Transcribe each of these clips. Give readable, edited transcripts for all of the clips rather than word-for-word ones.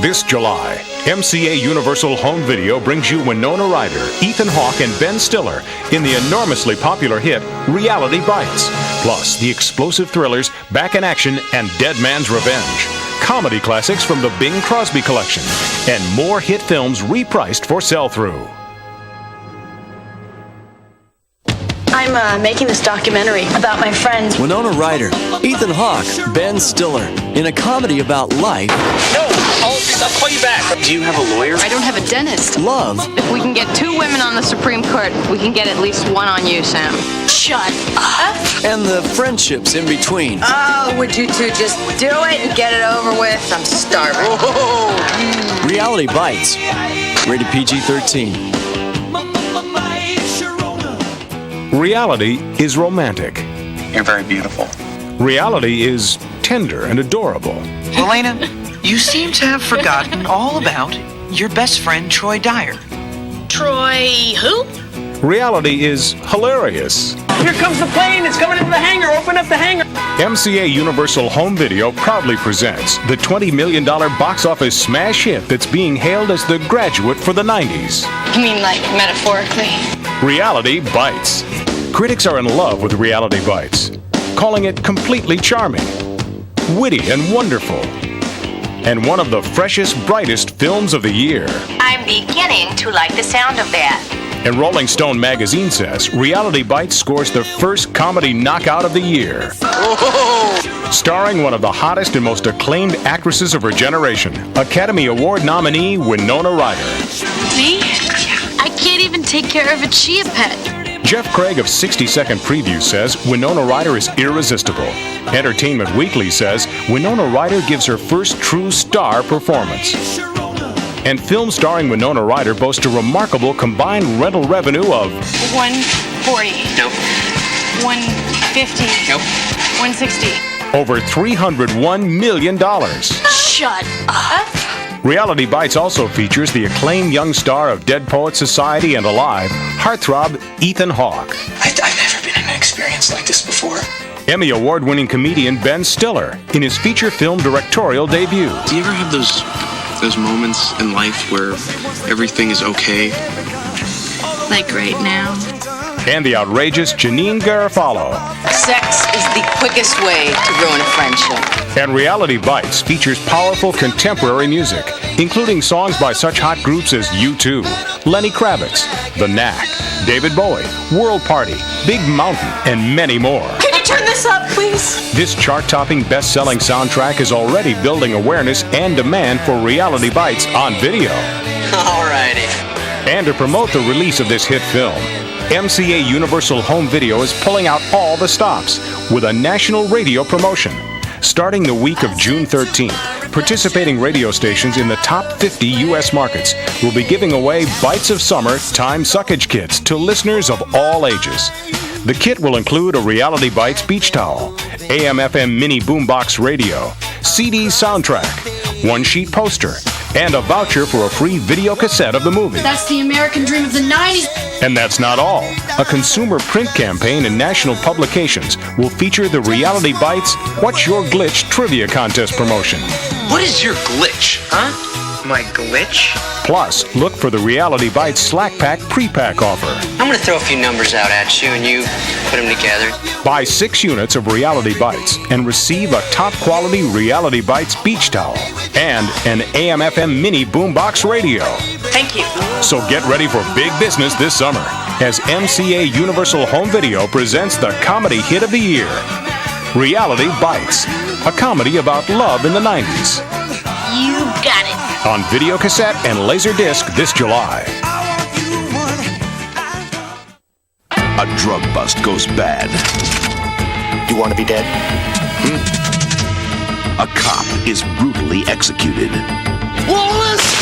This July, MCA Universal Home Video brings you Winona Ryder, Ethan Hawke, and Ben Stiller in the enormously popular hit Reality Bites. Plus, the explosive thrillers Back in Action and Dead Man's Revenge. Comedy classics from the Bing Crosby collection. And more hit films repriced for sell-through. I'm making this documentary about my friends. Winona Ryder, Ethan Hawke, Ben Stiller, in a comedy about life. No, I'll call you back. Do you have a lawyer? I don't have a dentist. Love. If we can get 2 women on the Supreme Court, we can get at least 1 on you, Sam. Shut up. And the friendships in between. Oh, would you two just do it and get it over with? I'm starving. Whoa. Reality Bites. Rated PG-13. Reality is romantic. You're very beautiful. Reality is tender and adorable. Elena, you seem to have forgotten all about your best friend, Troy Dyer. Troy who? Reality is hilarious. Here comes the plane. It's coming into the hangar. Open up the hangar. MCA Universal Home Video proudly presents the $20 million box office smash hit that's being hailed as the graduate for the 90s. You mean like metaphorically? Reality Bites. Critics are in love with Reality Bites, calling it completely charming, witty and wonderful, and one of the freshest, brightest films of the year. I'm beginning to like the sound of that. And Rolling Stone magazine says Reality Bites scores the first comedy knockout of the year. Whoa. Starring one of the hottest and most acclaimed actresses of her generation, Academy Award nominee Winona Ryder. Me? I can't even take care of a chia pet. Jeff Craig of 60 Second Preview says Winona Ryder is irresistible. Entertainment Weekly says Winona Ryder gives her first true star performance. And films starring Winona Ryder boast a remarkable combined rental revenue of $140. Nope. $150. Nope. $160. over $301 million. Shut up. Reality Bites also features the acclaimed young star of Dead Poets Society and Alive, heartthrob Ethan Hawke. I've never been in an experience like this before. Emmy award-winning comedian Ben Stiller in his feature film directorial debut. Do you ever have those moments in life where everything is okay? Like right now. And the outrageous Janine Garofalo. Sex is the quickest way to ruin a friendship. And Reality Bites features powerful contemporary music, including songs by such hot groups as U2, Lenny Kravitz, The Knack, David Bowie, World Party, Big Mountain, and many more. Can you turn this up, please? This chart-topping, best-selling soundtrack is already building awareness and demand for Reality Bites on video. Alrighty. And to promote the release of this hit film, MCA Universal Home Video is pulling out all the stops with a national radio promotion. Starting the week of June 13th, participating radio stations in the top 50 U.S. markets will be giving away Bites of Summer Time Suckage kits to listeners of all ages. The kit will include a Reality Bites beach towel, AM/FM mini boombox radio, CD soundtrack, one-sheet poster, and a voucher for a free video cassette of the movie. That's the American dream of the 90s. And that's not all. A consumer print campaign in national publications will feature the Reality Bites What's Your Glitch trivia contest promotion. What is your glitch, huh? My glitch? Plus, look for the Reality Bites Slack Pack pre-pack offer. I'm gonna throw a few numbers out at you and you put them together. Buy 6 units of Reality Bites and receive a top-quality Reality Bites beach towel and an AM/FM mini boombox radio. Thank you. So get ready for big business this summer as MCA Universal Home Video presents the comedy hit of the year, Reality Bites, a comedy about love in the 90s. You got it. On video cassette and Laserdisc this July. A drug bust goes bad. You want to be dead? A cop is brutally executed. Wallace!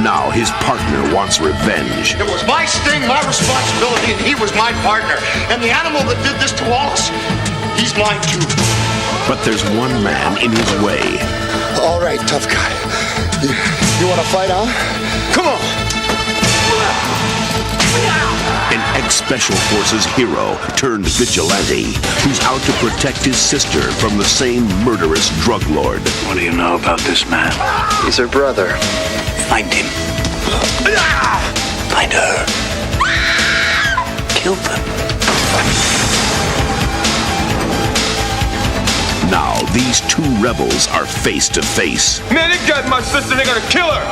Now his partner wants revenge. It was my sting, my responsibility, and he was my partner. And the animal that did this to Wallace, he's mine too. But there's one man in his way. All right, tough guy. You want to fight, huh? Come on! an ex-Special Forces hero turned vigilante who's out to protect his sister from the same murderous drug lord. What do you know about this man? He's her brother. Find him. Find her. Kill them. Now, these two rebels are face to face. Man, they got my sister, they're gonna kill her!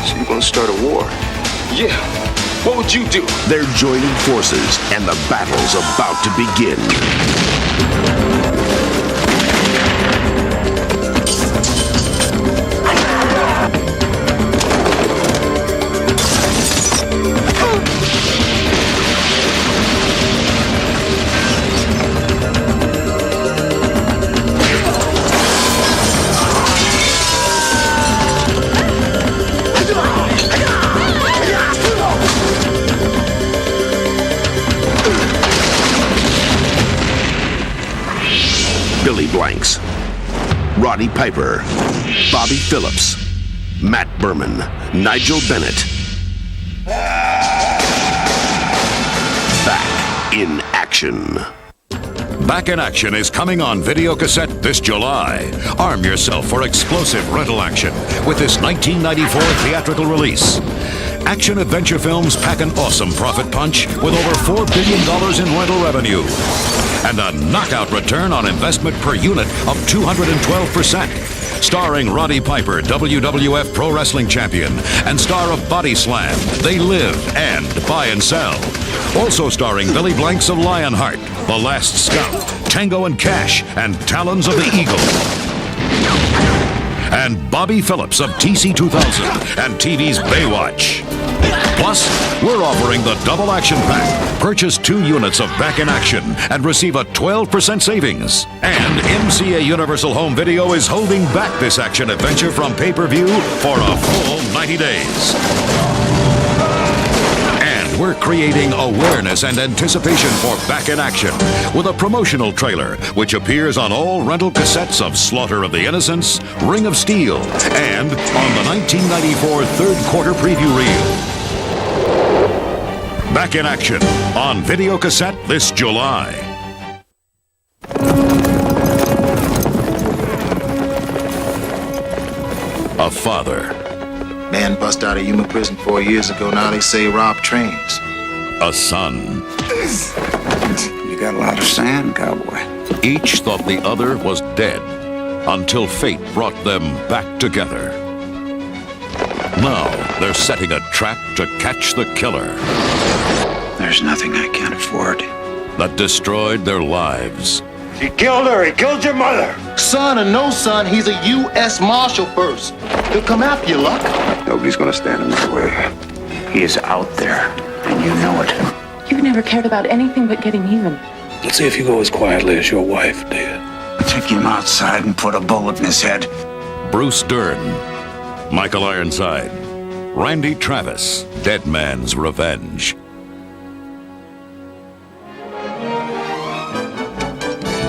So you gonna start a war? Yeah. What would you do? They're joining forces, and the battle's about to begin. Billy Blanks, Roddy Piper, Bobby Phillips, Matt Berman, Nigel Bennett. Back in Action. Back in Action is coming on video cassette this July. Arm yourself for explosive rental action with this 1994 theatrical release. Action-adventure films pack an awesome profit punch with over $4 billion in rental revenue and a knockout return on investment per unit of 212%. Starring Roddy Piper, WWF Pro Wrestling Champion, and star of Body Slam, They Live, and Buy and Sell. Also starring Billy Blanks of Lionheart, The Last Scout, Tango and Cash, and Talons of the Eagle. And Bobby Phillips of TC2000 and TV's Baywatch. Plus, we're offering the double action pack. Purchase 2 units of Back in Action and receive a 12% savings. And MCA Universal Home Video is holding back this action adventure from pay-per-view for a full 90 days. And we're creating awareness and anticipation for Back in Action with a promotional trailer which appears on all rental cassettes of Slaughter of the Innocents, Ring of Steel, and on the 1994 third quarter preview reel. Back in Action on video cassette this July. A father. Man bust out of human prison 4 years ago. Now they say rob trains. A son. You got a lot of sand, cowboy. Each thought the other was dead until fate brought them back together. Now they're setting a trap to catch the killer. There's nothing I can't afford. That destroyed their lives. He killed her. He killed your mother. Son or no son, he's a U.S. Marshal first. He'll come after you, Luck. Nobody's gonna stand in my way. He is out there, and you know it. You've never cared about anything but getting even. Let's see if you go as quietly as your wife did. Take him outside and put a bullet in his head. Bruce Dern, Michael Ironside, Randy Travis, Dead Man's Revenge.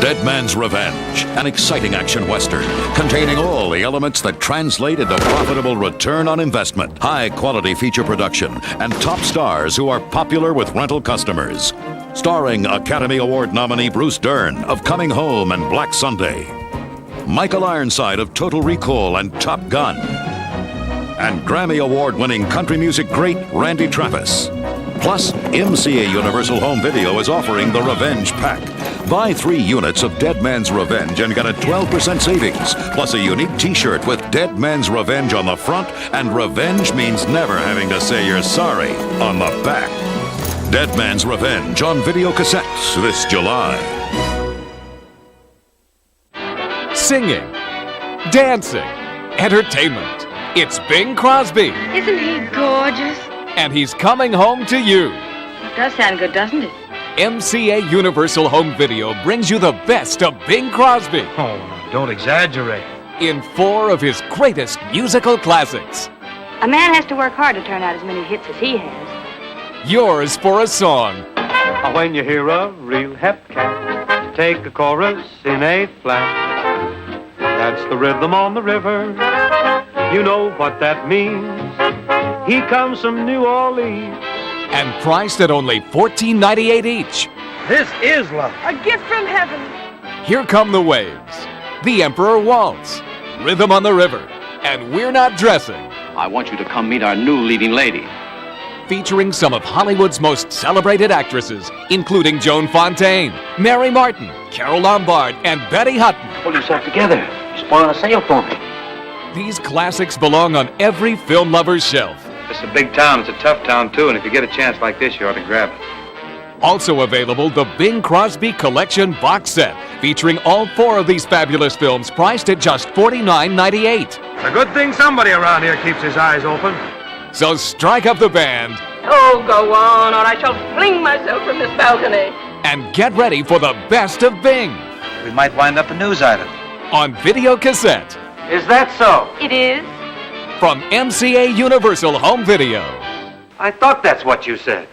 Dead Man's Revenge, an exciting action western containing all the elements that translate into profitable return on investment, high-quality feature production, and top stars who are popular with rental customers. Starring Academy Award nominee Bruce Dern of Coming Home and Black Sunday, Michael Ironside of Total Recall and Top Gun, and Grammy Award-winning country music great Randy Travis. Plus, MCA Universal Home Video is offering the Revenge Pack. Buy 3 units of Dead Man's Revenge and get a 12% savings, plus a unique t-shirt with Dead Man's Revenge on the front and Revenge means never having to say you're sorry on the back. Dead Man's Revenge on video cassettes this July. Singing, dancing, entertainment. It's Bing Crosby. Isn't he gorgeous? And he's coming home to you. Does sound good, doesn't it? MCA Universal Home Video brings you the best of Bing Crosby. Oh, don't exaggerate. In 4 of his greatest musical classics. A man has to work hard to turn out as many hits as he has. Yours for a song. When you hear a real hep cat, take a chorus in A flat. That's the rhythm on the river. You know what that means. He comes from New Orleans. and priced at only $14.98 each. This is love. A gift from heaven. Here Come the Waves, The Emperor Waltz, Rhythm on the River, and We're Not Dressing. I want you to come meet our new leading lady. Featuring some of Hollywood's most celebrated actresses, including Joan Fontaine, Mary Martin, Carole Lombard, and Betty Hutton. Pull yourself together. You're spoiling a sale for me. These classics belong on every film lover's shelf. It's a big town. It's a tough town, too, and if you get a chance like this, you ought to grab it. Also available, the Bing Crosby Collection box set, featuring all 4 of these fabulous films, priced at just $49.98. It's a good thing somebody around here keeps his eyes open. So strike up the band. Oh, go on, or I shall fling myself from this balcony. And get ready for the best of Bing. We might wind up a news item. On video cassette. Is that so? It is. From MCA Universal Home Video. I thought that's what you said.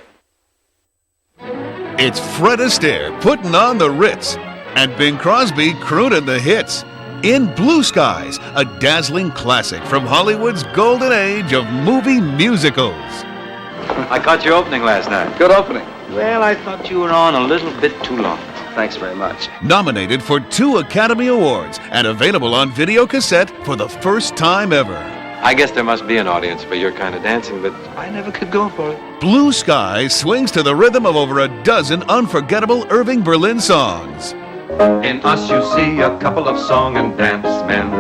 It's Fred Astaire putting on the Ritz, and Bing Crosby crooning the hits. In Blue Skies, a dazzling classic from Hollywood's golden age of movie musicals. I caught your opening last night. Good opening. Well, I thought you were on a little bit too long. Thanks very much. Nominated for 2 Academy Awards and available on video cassette for the first time ever. I guess there must be an audience for your kind of dancing, but I never could go for it. Blue Skies swings to the rhythm of over a dozen unforgettable Irving Berlin songs. In us you see a couple of song and dance men.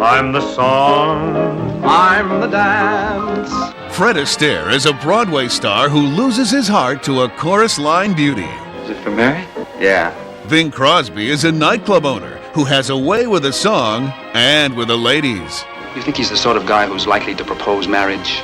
I'm the song, I'm the dance. Fred Astaire is a Broadway star who loses his heart to a chorus line beauty. Is it for Mary? Yeah. Bing Crosby is a nightclub owner who has a way with a song and with the ladies. You think he's the sort of guy who's likely to propose marriage?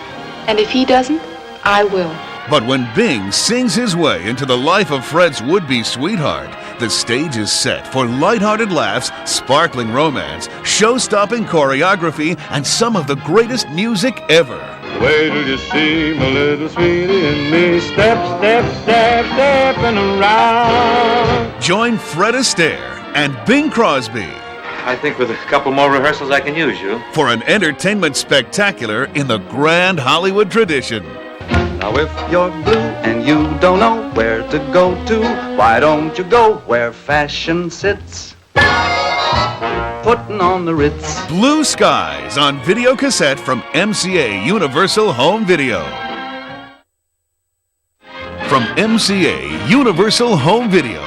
And if he doesn't, I will. But when Bing sings his way into the life of Fred's would-be sweetheart, the stage is set for lighthearted laughs, sparkling romance, show-stopping choreography, and some of the greatest music ever. Wait till you see my little sweetie and me step, step, step, stepping around. Join Fred Astaire and Bing Crosby. I think with a couple more rehearsals I can use you. For an entertainment spectacular in the grand Hollywood tradition. Now if you're blue and you don't know where to go to, why don't you go where fashion sits? Putting on the Ritz. Blue Skies on video cassette from MCA Universal Home Video. From MCA Universal Home Video.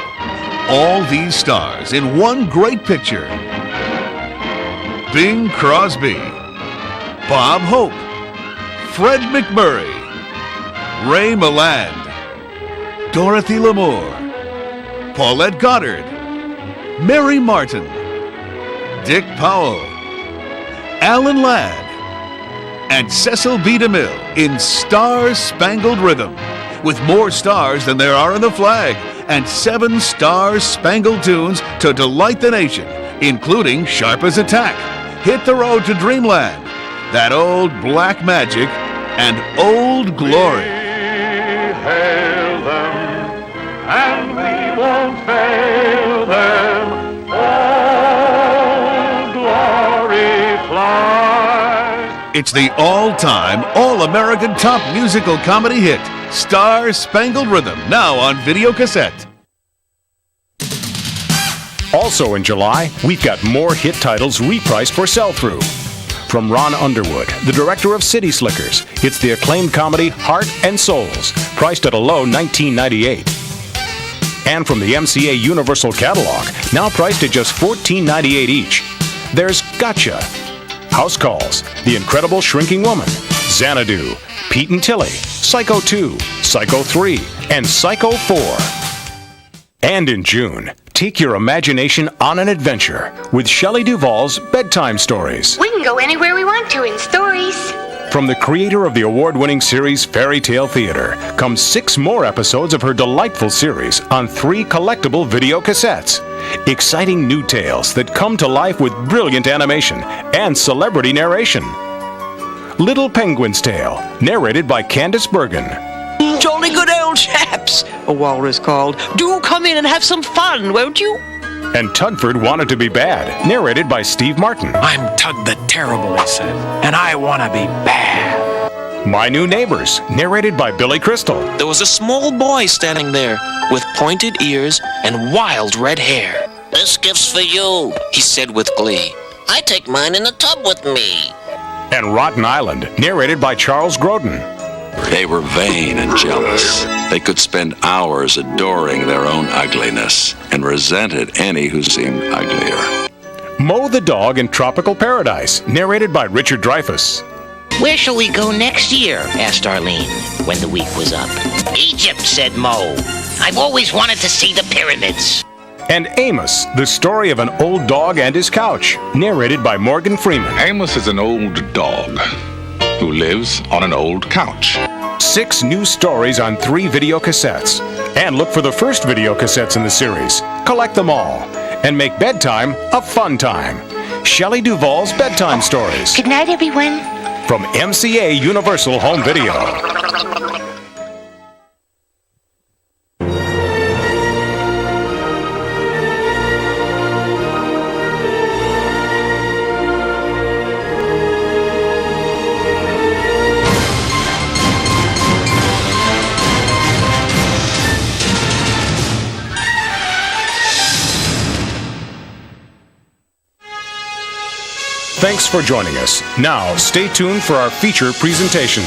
All these stars in one great picture. Bing Crosby, Bob Hope, Fred McMurray, Ray Milland, Dorothy Lamour, Paulette Goddard, Mary Martin, Dick Powell, Alan Ladd, and Cecil B. DeMille in Star-Spangled Rhythm, with more stars than there are in the flag, and 7 star-spangled tunes to delight the nation, including Sharp as a Tack, Hit the Road to Dreamland, That Old Black Magic, and Old Glory. We hail them, and we won't fail them. Old Glory flies. It's the all-time, all-American top musical comedy hit, Star-Spangled Rhythm, now on video cassette. Also in July, we've got more hit titles repriced for sell-through. From Ron Underwood, the director of City Slickers, it's the acclaimed comedy Heart and Souls, priced at a low $19.98. And from the MCA Universal Catalog, now priced at just $14.98 each, there's Gotcha, House Calls, The Incredible Shrinking Woman, Xanadu, Pete and Tilly, Psycho 2, Psycho 3, and Psycho 4. And in June, take your imagination on an adventure with Shelley Duvall's Bedtime Stories. We can go anywhere we want to in stories. From the creator of the award-winning series Fairy Tale Theater come 6 more episodes of her delightful series on 3 collectible video cassettes. Exciting new tales that come to life with brilliant animation and celebrity narration. Little Penguin's Tale, narrated by Candice Bergen. Jolly good old chaps, a walrus called. Do come in and have some fun, won't you? And Tugford Wanted to Be Bad, narrated by Steve Martin. I'm Tug the Terrible, he said, and I want to be bad. My New Neighbors, narrated by Billy Crystal. There was a small boy standing there with pointed ears and wild red hair. This gift's for you, he said with glee. I take mine in the tub with me. And Rotten Island, narrated by Charles Grodin. They were vain and jealous. They could spend hours adoring their own ugliness and resented any who seemed uglier. Mo the Dog in Tropical Paradise, narrated by Richard Dreyfuss. Where shall we go next year? Asked Arlene when the week was up. Egypt, said Mo. I've always wanted to see the pyramids. And Amos, the story of an old dog and his couch, narrated by Morgan Freeman. Amos is an old dog who lives on an old couch. 6 new stories on 3 video cassettes. And look for the first video cassettes in the series. Collect them all. And make bedtime a fun time. Shelley Duvall's Bedtime Stories. Good night, everyone. From MCA Universal Home Video. Thanks for joining us. Now, stay tuned for our feature presentation.